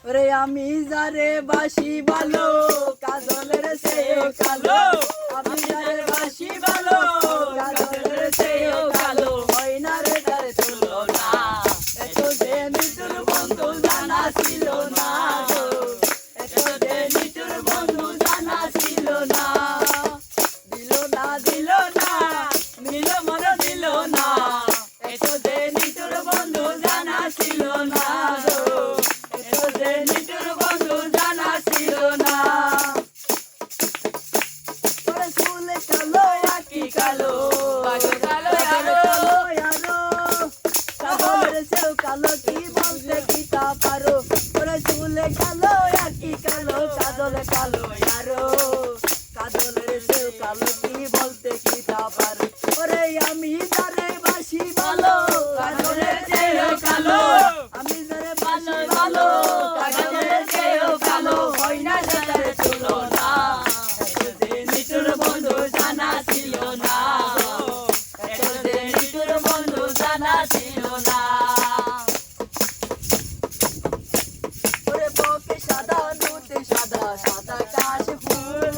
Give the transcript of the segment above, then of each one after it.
ওরে আমি যারে বাসি ভালো কাজলের চেয়েও কালো, আমি যারে বাসি ভালো কাজলের চেয়েও কালো, হয় না রে তার তুলনা, এত যে নিতুর বন্ধু জানা ছিল না গো, এত যে নিতুর বন্ধু জানা ছিল না, দিল না দিল না মিল মন দিল না, এত যে নিতুর বন্ধু জানা ছিল না গো, এত যে নিতুর বন্ধু জানা ছিল না। ওরে চুলে কালো আঁকি কালো, কালো আরো কাজলের চেয়েও কালো, কি বলতে কি তা পারো, ওরে চুলে কালো আঁকি কালো, কাজলে কালো আরো কাজলের চেয়েও কালো, কি বলতে কি তা পারো, ওরে আমি যারে বাসি ভালো কাজলের চেয়েও কালো, আমি যারে বাসি ভালো কাজলের চেয়েও কালো, হয় না তার তুলনা, এত যে নিতুর বন্ধু জানা ছিল না গো, এত যে নিতুর বন্ধু জানা ছিল না। ওরে বকে সাদা দুধে সাদা সাদা কাশ ফুল,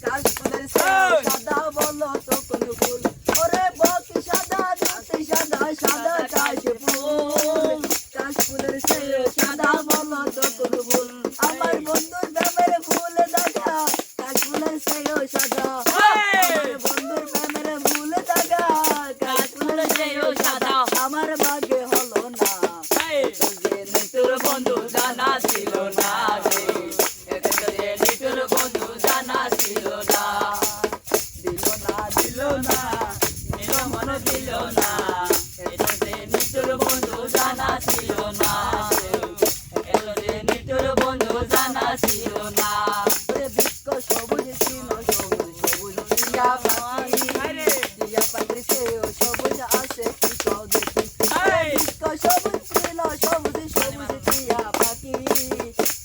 কাশ ফুলের চেয়েও সাদা বলো তো কোন ফুল, ওরে বকে সাদা দুধে সাদা সাদা কাশ ফুল, কাশ ফুলের চেয়েও সাদা বলো তো কোন ফুল, আমার বন্ধুর প্রেমের ফুল দাগা কাশ ফুলের চেয়েও সাদা, আমার বন্ধুর প্রেমের ফুল দাগা কাশ ফুলের চেয়েও সাদা, আমার ভাগ্যে হলো না, এত যে নিতুর বন্ধু জানা ছিল না রে, এত যে নিতুর বন্ধু জানা ছিল না, দিল না দিল না নিল মন দিল না, এত যে নিতুর বন্ধু জানা ছিল না, এত যে নিতুর বন্ধু জানা ছিল না। ওরে বৃক্ষ সবুজ ছিল সবুজ সবুজ টিয়া পাখি, টিয়া পাখির চেয়েও সবুজ আছে কি কও দেখি, বৃক্ষ সবুজ ছিল সবুজ সবুজ টিয়া পাখি,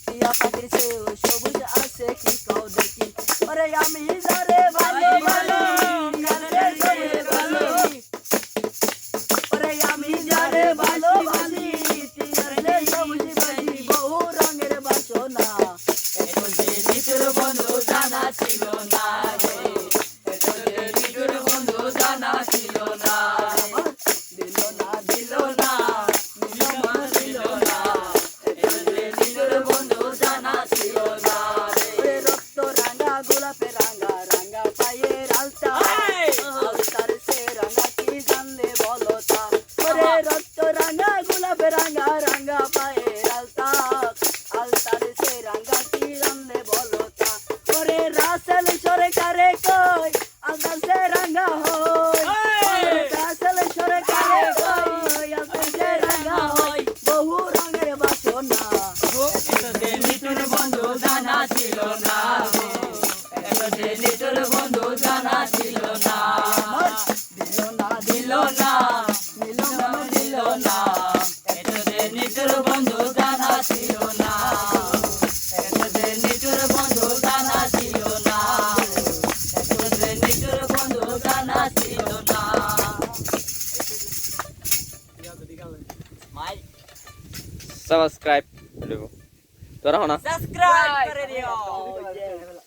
টিয়া পাখির চেয়েও সবুজ আছে কি কও দেখি, ওরে আমি যারে ভালোবাসি কাজলের চেয়ে ভালো, ওরে আমি যারে ভালোবাসি টিয়ার চেয়ে সবুজ বাসি, বহু রঙের বাসনা, এত যে নিতুর বন্ধু জানা ছিল না রে, এত যে নিতুর বন্ধু জানা ছিল না, দিল না দিল না মিল মন দিল না, এত যে নিতুর বন্ধু জানা ছিল না রে, রক্ত রাঙা গোলাপে রাঙা রাঙা পায়ের আলতা, আলতার সে রাঙা কি জানলে বলো তা, ওরে রক্ত রাঙা গোলাপে রাঙা রাঙা পায়ের আলতা, আলতার সে রাঙা কি জানলে বলো তা, ওরে রাসেল সরকারে কই আলতার সে রাঙা হয়, রাসেল সরকারে কই আলতার সে রাঙা হয়, বহু রঙের বাসনা, এত যে নিতুর বন্ধু জানা ছিল না গো, এত যে নিতুর বন্ধু জানা ছিল না, দিল না দিল না মিল মন দিল না, এত যে নিতুর বন্ধু জানা ছিল না, এত যে নিতুর বন্ধু জানা ছিল না, এত যে নিতুর বন্ধু জানা ছিল না। সাবস্ক্রাইব তোরা হনা সাবস্ক্রাইব করে দিও।